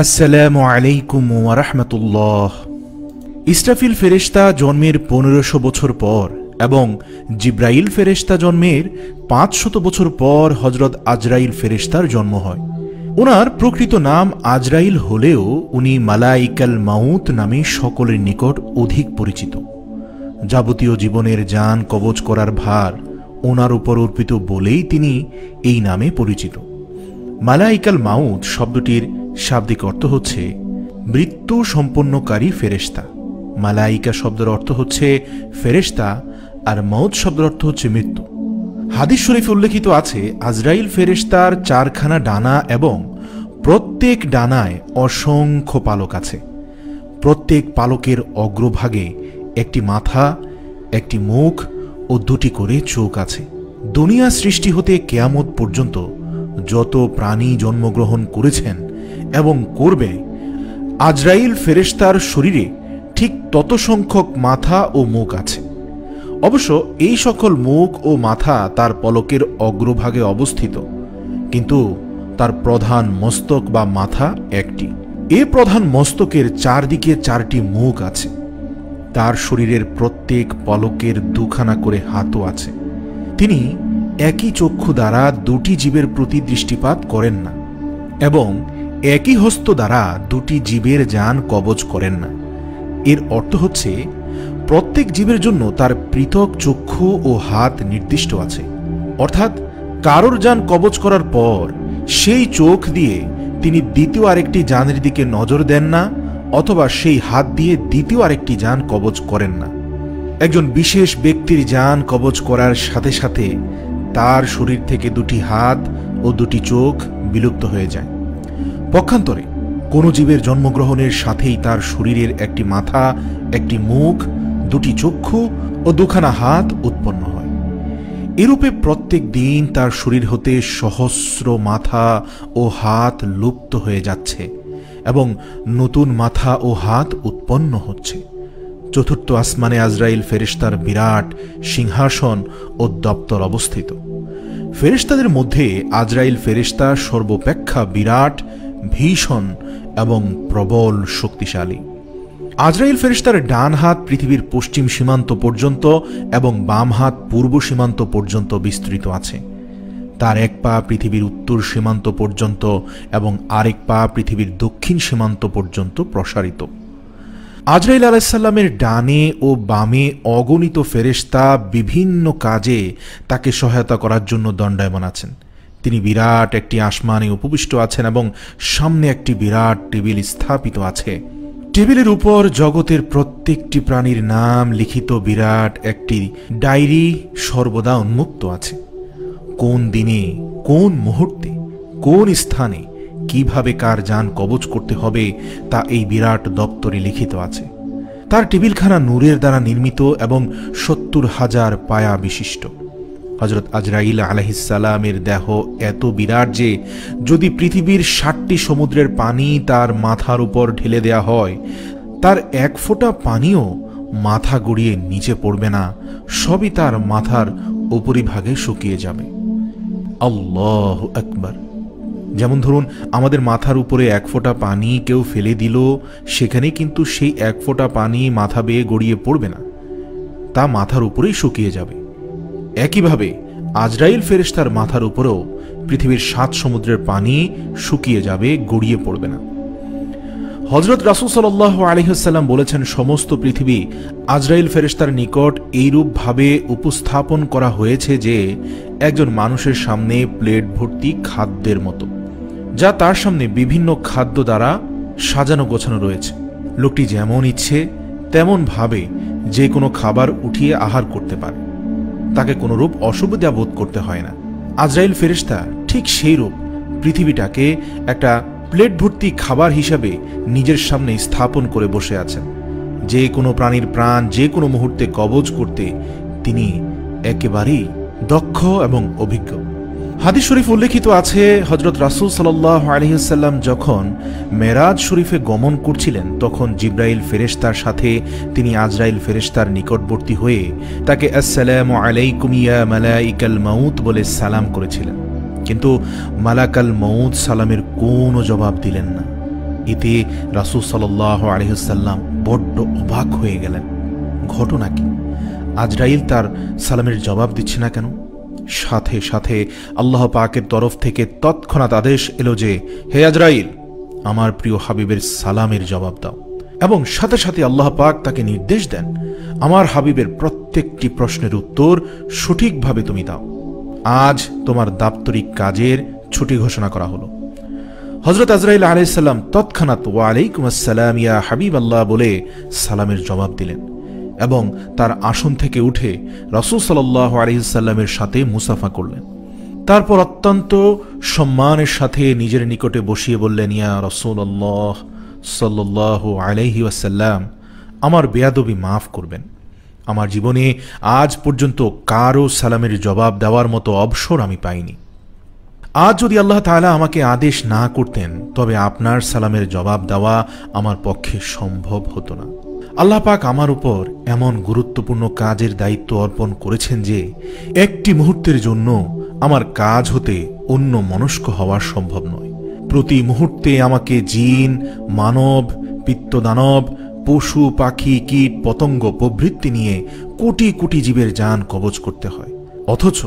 আসসালামু আলাইকুম ওয়া রাহমাতুল্লাহ। ইসরাফিল ফেরেশতা জন্মের 1500 বছর পর এবং জিব্রাইল ফেরেশতা জন্মের 500 বছর পর হযরত আজরাইল ফেরেশতার জন্ম হয়। ওনার প্রকৃত নাম আজরাইল হলেও উনি মালাইকাল মাউত নামে সকলের নিকট অধিক পরিচিত। যাবতীয় জীবনের জান কবজ করার ভার ওনার উপর অর্পিত বলেই তিনি এই নামে পরিচিত। মালাইকাল মাউত শব্দটির শাব্দিক অর্থ হচ্ছে মৃত্যু সম্পন্নকারী ফেরেশতা। মালাইকা শব্দের অর্থ হচ্ছে ফেরেশতা আর মাউত শব্দের অর্থ হচ্ছে মৃত্যু। হাদিস শরীফে উল্লেখিত আছে আজরাইল ফেরেশতার 4খানা ডানা এবং প্রত্যেক ডানায় অসংখ্য পালক আছে। প্রত্যেক পালকের অগ্রভাগে একটি মাথা, একটি মুখ ও 2টি করে চোখ আছে। দুনিয়া সৃষ্টি হতে কিয়ামত পর্যন্ত যত প্রাণী জন্মগ্রহণ করেছেন এবং করবে, আজরাইল ফেরেশতার শরীরে ঠিক তত সংখ্যক মাথা ও মুখ আছে। অবশ্য এই সকল মুখ ও মাথা তার পলকের অগ্রভাগে অবস্থিত, কিন্তু তার প্রধান মস্তক বা মাথা একটি। এ প্রধান মস্তকের চারদিকে 4টি মুখ আছে। তার শরীরের প্রত্যেক পলকের 2খানা করে হাতও আছে। তিনি একই চক্ষু দ্বারা 2টি জীবের প্রতি দৃষ্টিপাত করেন না এবং একই হস্ত দ্বারা 2টি জীবের জান কবজ করেন না। এর অর্থ হচ্ছে প্রত্যেক জীবের জন্য তার পৃথক চক্ষু ও হাত নির্দিষ্ট আছে। অর্থাৎ কারোর জান কবজ করার পর সেই চোখ দিয়ে তিনি দ্বিতীয় আরেকটি জানের দিকে নজর দেন না, অথবা সেই হাত দিয়ে দ্বিতীয় আরেকটি জান কবজ করেন না। একজন বিশেষ ব্যক্তির জান কবজ করার সাথে সাথে তার শরীর থেকে 2টি হাত ও 2টি চোখ বিলুপ্ত হয়ে যায়। পক্ষান্তরে কোনো জীবের জন্মগ্রহণের সাথেই তার শরীরের একটি মাথা, একটি মুখ, 2টি চক্ষু ও 2খানা হাত উৎপন্ন হয়। এরূপে প্রত্যেক দিন তার শরীর হতে সহস্র মাথা ও হাত লুপ্ত হয়ে যাচ্ছে এবং নতুন মাথা ও হাত উৎপন্ন হচ্ছে। চতুর্থ আসমানে আজরাইল ফেরেশতার বিরাট সিংহাসন ও দপ্তর অবস্থিত। ফেরেশতাদের মধ্যে আজরাইল ফেরেশতা সর্বাপেক্ষা বিরাট, ভীষণ এবং প্রবল শক্তিশালী। আজরাইল ফেরেশতার ডান হাত পৃথিবীর পশ্চিম সীমান্ত পর্যন্ত এবং বাম হাত পূর্ব সীমান্ত পর্যন্ত বিস্তৃত আছে। তার এক পা পৃথিবীর উত্তর সীমান্ত পর্যন্ত এবং আরেক পা পৃথিবীর দক্ষিণ সীমান্ত পর্যন্ত প্রসারিত। আজরাইল আলাইহিস সালামের ডানে ও বামে অগণিত ফেরেশতা বিভিন্ন কাজে তাকে সহায়তা করার জন্য দণ্ডায়মান আছেন। তিনি বিরাট একটি আসমানে উপবিষ্ট আছেন এবং সামনে একটি বিরাট টেবিল স্থাপিত আছে। টেবিলের উপর জগতের প্রত্যেকটি প্রাণীর নাম লিখিত বিরাট একটি ডায়েরি সর্বদা উন্মুক্ত আছে। কোন দিনে, কোন মুহূর্তে, কোন স্থানে কিভাবে কার জান কবজ করতে হবে তা এই বিরাট দপ্তরে লিখিত আছে। তার টেবিলখানা নূরের দ্বারা নির্মিত এবং 70,000 পায়া বিশিষ্ট। হযরত আজরাইল আলাইহিস সালামের দেহ এত বিরাট যে যদি পৃথিবীর 60টি সমুদ্রের পানি তার মাথার উপর ঢেলে দেয়া হয়, তার 1 ফোঁটা পানিও মাথা গড়িয়ে নিচে পড়বে না, সবই তার মাথার উপরিভাগে শুকিয়ে যাবে। আল্লাহু আকবার। যেমন ধরুন, আমাদের মাথার উপরে 1 ফোঁটা পানি কেউ ফেলে দিল, সেখানে কিন্তু সেই 1 ফোঁটা পানি মাথা বেয়ে গড়িয়ে পড়বে না, তা মাথার উপরেই শুকিয়ে যাবে। একইভাবে আজরাইল ফেরেশতার মাথার উপরেও পৃথিবীর 7 সমুদ্রের পানি শুকিয়ে যাবে, গড়িয়ে পড়বে না। হযরত রাসূল সাল্লাল্লাহু আলাইহি ওয়াসাল্লাম বলেছেন, সমস্ত পৃথিবী আজরাইল ফেরেশতার নিকট এইরূপ ভাবে উপস্থাপন করা হয়েছে যে একজন মানুষের সামনে প্লেট ভর্তি খাদ্যের মতো, যা তার সামনে বিভিন্ন খাদ্য দ্বারা সাজানো গোছানো রয়েছে। লোকটি যেমন ইচ্ছে তেমন ভাবে যে কোনো খাবার উঠিয়ে আহার করতে পারে, তাকে কোনরূপ অসুবিধা বোধ করতে হয় না। আজরাইল ফেরেশতা ঠিক সেই রূপ পৃথিবীটাকে একটা প্লেট ভর্তি খাবার হিসাবে নিজের সামনে স্থাপন করে বসে আছেন। যে কোনো প্রাণীর প্রাণ যে কোনো মুহূর্তে কবজ করতে তিনি একেবারেই দক্ষ এবং অভিজ্ঞ। হাদিস শরীফ উল্লেখিত আছে, হযরত রাসূল সাল্লাল্লাহু আলাইহি ওয়াসাল্লাম যখন মেরাজ শরীফে গমন করছিলেন, তখন জিব্রাইল ফেরেশতার সাথে তিনি আজরাইল ফেরেশতার নিকটবর্তী হয়ে তাকে আসসালামু আলাইকুম ইয়া মালাইকাল মাউত বলে সালাম করেছিলেন। কিন্তু মালাকাল মউত সালামের কোনো জবাব দিলেন না। এতে রাসূল সাল্লাল্লাহু আলাইহি ওয়াসাল্লাম বড্ড অবাক হয়ে গেলেন। ঘটনা কি? আজরাইল তার সালামের জবাব দিচ্ছে না কেন? সাথে সাথে আল্লাহ পাকের তরফ থেকে তৎক্ষণাৎ আদেশ এলো যে, হে আজরাইল, আমার প্রিয় হাবিবের সালামের জবাব দাও। এবং সাথে সাথে আল্লাহ পাক তাকে নির্দেশ দেন, আমার হাবিবের প্রত্যেকটি প্রশ্নের উত্তর সঠিকভাবে তুমি দাও। আজ তোমার দাপ্তরিক কাজের ছুটি ঘোষণা করা হলো। হযরত আজরাইল আলাইহিস সালাম তৎক্ষণাৎ ওয়া আলাইকুম আসসালাম ইয়া হাবিব আল্লাহ বলে সালামের জবাব দিলেন এবং তার আসন থেকে উঠে রাসূল সাল্লাল্লাহু আলাইহি সাল্লামের সাথে মুসাফা করলেন। তারপর অত্যন্ত সম্মানের সাথে নিজের নিকটে বসিয়ে বললেন, ইয়া রাসূলুল্লাহ সাল্লাল্লাহু আলাইহি ওয়াসাল্লাম, আমার বেয়াদবি মাফ করবেন। আমার জীবনে আজ পর্যন্ত কারো সালামের জবাব দেওয়ার মতো অবসর আমি পাইনি। আজ যদি আল্লাহ তাআলা আমাকে আদেশ না করতেন তবে আপনার সালামের জবাব দেওয়া আমার পক্ষে সম্ভব হতো না। আল্লাহ পাক আমার উপর এমন গুরুত্বপূর্ণ কাজের দায়িত্ব অর্পণ করেছেন যে একটি মুহূর্তের জন্য আমার কাজ হতে অন্য মনস্ক হওয়া সম্ভব নয়। প্রতি মুহূর্তে আমাকে জিন, মানব, পিত্তদানব, পশু, পাখি, কীট, পতঙ্গ প্রভৃতি নিয়ে কোটি কোটি জীবের জান কবজ করতে হয়। অথচ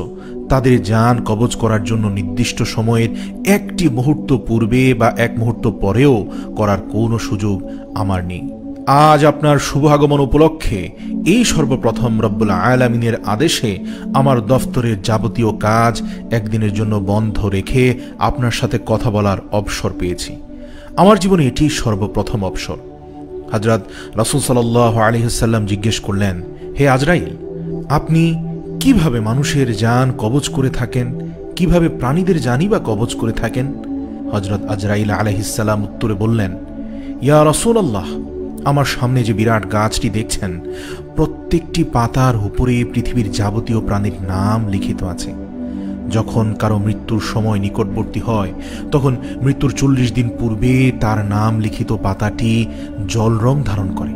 তাদের জান কবজ করার জন্য নির্দিষ্ট সময়ের একটি মুহূর্ত পূর্বে বা এক মুহূর্ত পরেও করার কোনো সুযোগ আমার নেই। আজ আপনার শুভ আগমন উপলক্ষে এই সর্বপ্রথম রব্বুল আলামিনের আদেশে আমার দফতরের যাবতীয় কাজ একদিনের জন্য বন্ধ রেখে আপনার সাথে কথা বলার অবসর পেয়েছি। আমার জীবনে এটি সর্বপ্রথম অবসর। হযরত রাসূল সাল্লাল্লাহু আলাইহি ওয়াসাল্লাম জিজ্ঞেস করলেন, হে আজরাইল, আপনি কিভাবে মানুষের জান কবজ করে থাকেন, কিভাবে প্রাণীদের জানই বা কবজ করে থাকেন? হযরত আজরাইল আলাইহিস সালাম উত্তরে বললেন, ইয়া রাসূলুল্লাহ, আমার সামনে যে বিরাট গাছটি দেখছেন, প্রত্যেকটি পাতার উপরে পৃথিবীর যাবতীয় প্রাণীর নাম লিখিত আছে। যখন কারো মৃত্যুর সময় নিকটবর্তী হয় তখন মৃত্যুর 40 দিন পূর্বে তার নাম লিখিত পাতাটি জল রং ধারণ করে।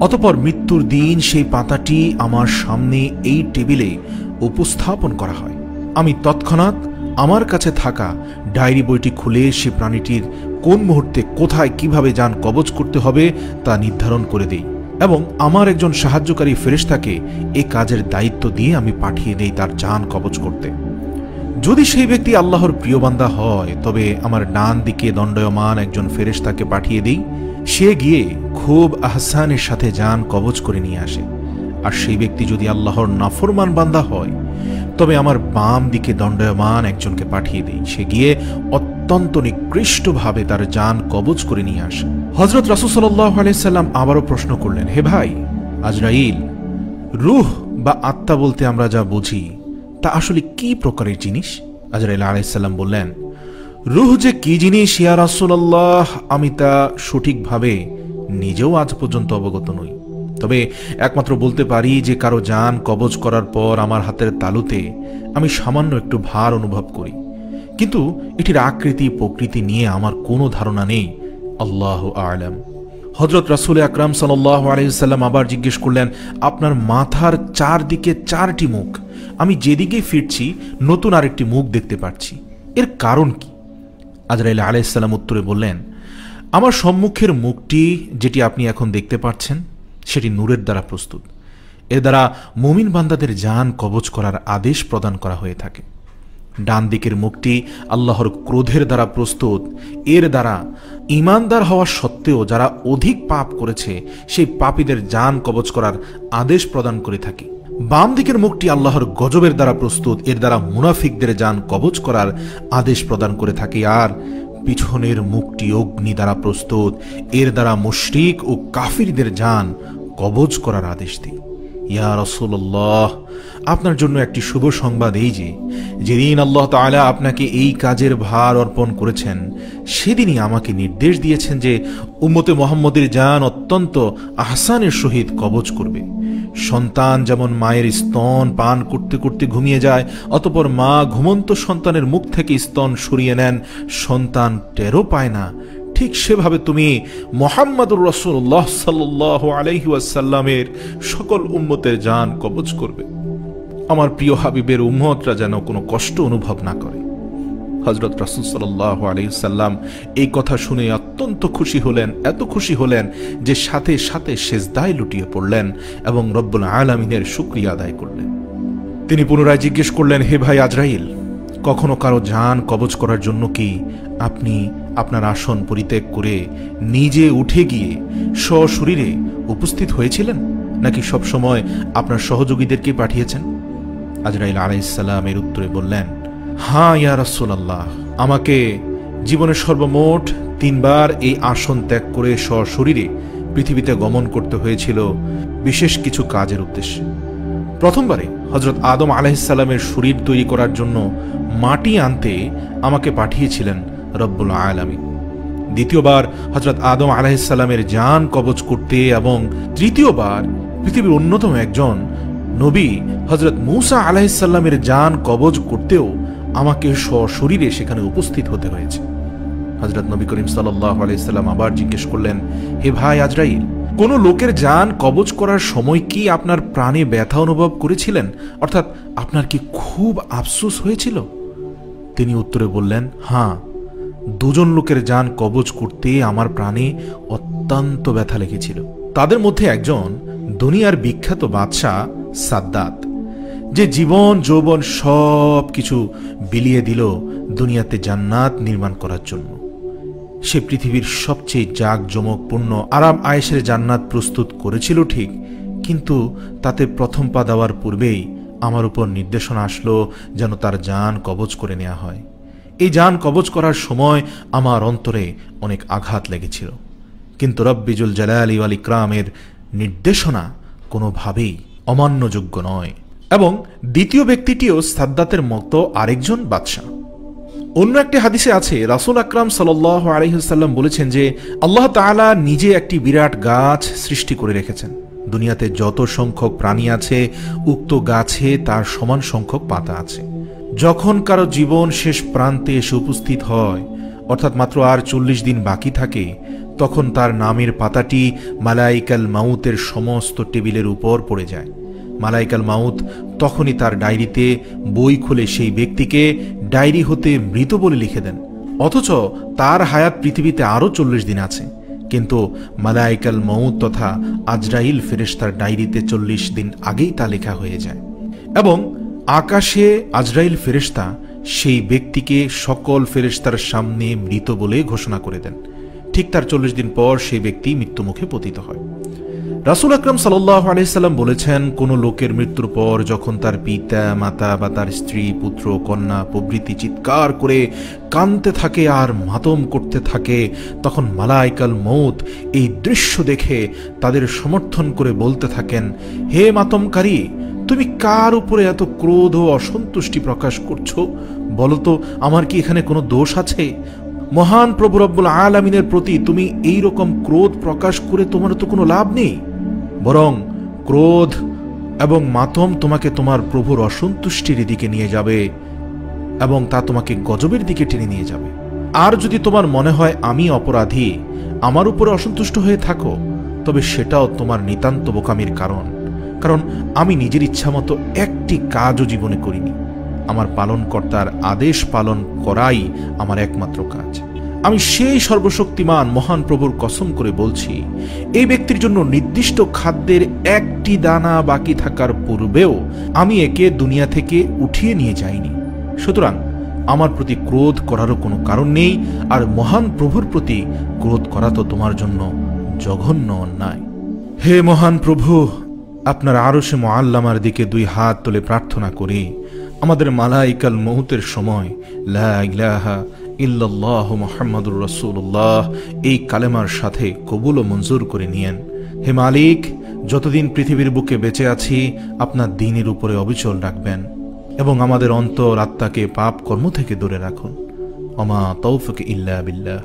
অতঃপর মৃত্যুর দিন সেই পাতাটি আমার সামনে এই টেবিলে উপস্থাপন করা হয়। আমি তৎক্ষণাৎ আমার কাছে থাকা ডায়েরি বইটি খুলে সে প্রাণীটির কোন মুহূর্তে কোথায় কিভাবে জান কবজ করতে হবে তা নির্ধারণ করে দেই এবং আমার একজন সাহায্যকারী ফেরেশতাকে এই কাজের দায়িত্ব দিয়ে আমি পাঠিয়ে দেই তার জান কবজ করতে। যদি সেই ব্যক্তি আল্লাহর প্রিয় বান্দা হয় তবে আমার ডান দিকে দণ্ডায়মান একজন ফেরেশতাকে পাঠিয়ে দেই, সে গিয়ে খুব আহসানের সাথে জান কবজ করে নিয়ে আসে। আর সেই ব্যক্তি যদি আল্লাহর নাফরমান বান্দা হয় তবে আমার বাম দিকে দণ্ডায়মান একজনকে পাঠিয়ে দেই, সে গিয়ে অত্যন্ত নিকৃষ্টভাবে তার জান কবজ করে নিয়ে আসে। হযরত রাসূল সাল্লাল্লাহু আলাইহি সাল্লাম আবারও প্রশ্ন করলেন, হে ভাই আজরাইল, রূহ বা আত্মা বলতে আমরা যা বুঝি তা আসলে কি প্রকারের জিনিস? আজরাইল আলাইহিস সালাম বললেন, রূহ যে কি জিনিস ইয়া রাসূলুল্লাহ, আমি তা সঠিকভাবে নিজেও আজ পর্যন্ত অবগত নই। তবে একমাত্র বলতে পারি যে কারো জান কবজ করার পর আমার হাতের তালুতে আমি সামান্য একটু ভার অনুভব করি, কিন্তু এটির আকৃতি প্রকৃতি নিয়ে আমার কোনো ধারণা নেই। আল্লাহু আ'লাম। হযরত রাসূল আকরাম সাল্লাল্লাহু আলাইহি ওয়াসাল্লাম আবার জিজ্ঞেস করলেন, আপনার মাথার চারদিকে 4টি মুখ, আমি যেদিকে ফিরছি নতুন আরেকটি মুখ দেখতে পাচ্ছি, এর কারণ কি? আজরাইল আলাইহিস সালাম উত্তরে বললেন, আমার সম্মুখের মুখটি যেটি আপনি এখন দেখতে পাচ্ছেন সেটি নূরের দ্বারা প্রস্তুত। এর দ্বারা মুমিন বান্দাদের জান কবজ করার আদেশ প্রদান করা হয়ে থাকে। ডান দিকের মুখটি আল্লাহর ক্রোধের দ্বারা প্রস্তুত। এর দ্বারা ঈমানদার হওয়া সত্ত্বেও যারা অধিক পাপ করেছে সেই পাপীদের জান কবজ করার আদেশ প্রদান করে থাকে। বাম দিকের মুখটি আল্লাহর গজবের দ্বারা প্রস্তুত। এর দ্বারা মুনাফিকদের জান কবজ করার আদেশ প্রদান করে থাকে। আর পিছনের মুখটি অগ্নি দ্বারা প্রস্তুত। এর দ্বারা মুশরিক ও কাফিরদের জান কবজ করার আদেশ দেয়। ইয়া রাসূলুল্লাহ, আপনার জন্য একটি শুভ সংবাদ এই যে যেদিন আল্লাহ তাআলা আপনাকে এই কাজের ভার অর্পণ করেছেন সেদিনই আমাকে নির্দেশ দিয়েছেন যে উম্মতে মুহাম্মদের জান অত্যন্ত আহসানের সহিত কবজ করবে। সন্তান যেমন মায়ের স্তন পান করতে করতে ঘুমিয়ে যায়, অতঃপর মা ঘুমন্ত সন্তানের মুখ থেকে স্তন সরিয়ে নেন, সন্তান টেরও পায় না, ঠিক সেভাবে তুমি মুহাম্মদুর রাসূলুল্লাহ সাল্লাল্লাহু আলাইহি ওয়াসাল্লামের সকল উম্মতের জান কবজ করবে। আমার প্রিয় হাবিবের উম্মতরা যেন কোনো কষ্ট অনুভব না করে। হযরত রাসূল সাল্লাল্লাহু আলাইহি ওয়াসাল্লাম এই কথা শুনে অত্যন্ত খুশি হলেন, এত খুশি হলেন যে সাথে সাথে সেজদায় লুটিয়ে পড়লেন এবং রব্বুল আলামিনের শুকরিয়া আদায় করলেন। তিনি পুনরায় জিজ্ঞেস করলেন, হে ভাই আজরাইল, কখনো কারো জান কবজ করার জন্য কি আপনি আপনার আসন পরিত্যাগ করে নিজে উঠে গিয়ে সশরীরে উপস্থিত হয়েছিলেন, নাকি সবসময় আপনার সহযোগীদেরকে পাঠিয়েছেন? আজরাইল আলাইহিস সালামের উত্তরে বললেন, হ্যাঁ ইয়া রাসূলুল্লাহ, আমাকে জীবনের সর্বমোট 3 বার এই আসন ত্যাগ করে সশরীরে পৃথিবীতে গমন করতে হয়েছিল বিশেষ কিছু কাজের উদ্দেশ্যে। প্রথমবারে হযরত আদম আলাইহিস সালামের শরীর তৈরি করার জন্য মাটি আনতে আমাকে পাঠিয়েছিলেন রব্বুল আলামিন। দ্বিতীয়বার হযরত আদম আলাইহিস সালামের জান কবজ করতে এবং তৃতীয়বার পৃথিবীর অন্যতম একজন নবী হযরত মূসা আলাইহিস সালামের জান কবজ করতেও আমাকে সশরীরে সেখানে উপস্থিত হতে হয়েছে। হযরত নবী করিম সাল্লাল্লাহু আলাইহি সাল্লাম আবার জিজ্ঞেস করলেন, হে ভাই আজরাইল, কোন লোকের জান কবজ করার সময় কি আপনার প্রাণে ব্যথা অনুভব করেছিলেন, অর্থাৎ আপনার কি খুব আফসোস হয়েছিল? তিনি উত্তরে বললেন, হ্যাঁ, 2 জন লোকের জান কবজ করতে আমার প্রাণে অত্যন্ত ব্যথা লেগেছিল। তাদের মধ্যে একজন দুনিয়ার বিখ্যাত বাদশাহ সাদ্দাত, যে জীবন যৌবন সব কিছু বিলিয়ে দিল দুনিয়াতে জান্নাত নির্মাণ করার জন্য। সে পৃথিবীর সবচেয়ে জাঁকজমকপূর্ণ আরাম আয়েশের জান্নাত প্রস্তুত করেছিল ঠিক, কিন্তু তাতে প্রথম পা দেওয়ার পূর্বেই আমার উপর নির্দেশনা আসলো যেন তার জান কবজ করে নেওয়া হয়। এই জান কবজ করার সময় আমার অন্তরে অনেক আঘাত লেগেছিল, কিন্তু রব্বিজুল জালালি ওয়াল ইকরামের নির্দেশনা কোনোভাবেই অমান্যযোগ্য নয়। এবং দ্বিতীয় ব্যক্তিটিও সাদ্দাতের মতো আরেকজন বাদশাহ। অন্য একটি হাদিসে আছে, রাসূল আকরাম সাল্লাল্লাহু আলাইহি ওয়াসাল্লাম বলেছেন যে আল্লাহ তাআলা নিজে একটি বিরাট গাছ সৃষ্টি করে রেখেছেন। দুনিয়াতে যত সংখ্যক প্রাণী আছে উক্ত গাছে তার সমান সংখ্যক পাতা আছে। যখন কারো জীবন শেষ প্রান্তে এসে উপস্থিত হয়, অর্থাৎ মাত্র আর 40 দিন বাকি থাকে, তখন তার নামের পাতাটি মালাইকাল মাউতের সমস্ত টেবিলের উপর পড়ে যায়। মালাইকাল মাউত তখনই তার ডায়েরিতে বই খুলে সেই ব্যক্তিকে ডায়েরি হতে মৃত বলে লিখে দেন, অথচ তার হায়াত পৃথিবীতে আরও 40 দিন আছে। কিন্তু মালাইকাল মাউত তথা আজরাইল ফেরেশতার ডায়েরিতে 40 দিন আগেই তা লেখা হয়ে যায় এবং আকাশে আজরাইল ফেরেশতা সেই ব্যক্তিকে সকল ফেরেশতার সামনে মৃত বলে ঘোষণা করে দেন। ঠিক তার 40 দিন পর সেই ব্যক্তি মৃত্যুমুখে পতিত হয়। রাসূল আকরাম সাল্লাল্লাহু আলাইহি সাল্লাম বলেছেন, কোন লোকের মৃত্যুর পর যখন তার পিতা মাতা বা তার স্ত্রী পুত্র কন্যা প্রভৃতি চিৎকার করে কাঁদতে থাকে আর মাতম করতে থাকে, তখন মালাইকাল মউত এই দৃশ্য দেখে তাদের সমর্থন করে বলতে থাকেন, হে মাতমকারী, তুমি কার উপরে এত ক্রোধ ও অসন্তুষ্টি প্রকাশ করছো? বলতো, আমার কি এখানে কোনো দোষ আছে? মহান প্রভু রব্বুল আলামিনের প্রতি তুমি এই রকম ক্রোধ প্রকাশ করে তোমার তো কোনো লাভ নেই, বরং ক্রোধ এবং মাতম তোমাকে তোমার প্রভুর অসন্তুষ্টির দিকে নিয়ে যাবে এবং তা তোমাকে গজবের দিকে টেনে নিয়ে যাবে। আর যদি তোমার মনে হয় আমি অপরাধী, আমার উপরে অসন্তুষ্ট হয়ে থাকো, তবে সেটাও তোমার নিতান্ত বোকামির কারণ আমি নিজের ইচ্ছামতো একটি কাজও জীবনে করিনি। আমার পালনকর্তার আদেশ পালন করাই আমার একমাত্র কাজ। আমি সেই সর্বশক্তিমান মহান প্রভুর কসম করে বলছি, এই ব্যক্তির জন্য নির্দিষ্ট খাদ্যের একটি দানা বাকি থাকার পূর্বেও আমি একে দুনিয়া থেকে উঠিয়ে নিয়ে যাইনি। সুতরাং আমার প্রতি ক্রোধ করারও কোনো কারণ নেই, আর মহান প্রভুর প্রতি ক্রোধ করা তো তোমার জন্য জঘন্য অন্যায়। হে মহান প্রভু, আপনার আরশে মুআল্লামার দিকে 2 হাত তুলে প্রার্থনা করি, আমাদের মালাইকাল মউতের সময় লা ইলাহা ইল্লাল্লাহ মুহাম্মাদুর রাসূলুল্লাহ এই কালেমার সাথে কবুল ও মঞ্জুর করে নিয়েন। হে মালিক, যতদিন পৃথিবীর বুকে বেঁচে আছি আপনার দ্বীনের উপরে অবিচল রাখবেন এবং আমাদের অন্তর আত্মাকে পাপ কর্ম থেকে দূরে রাখুন। ওমা তৌফিক ইল্লা বিল্লাহ।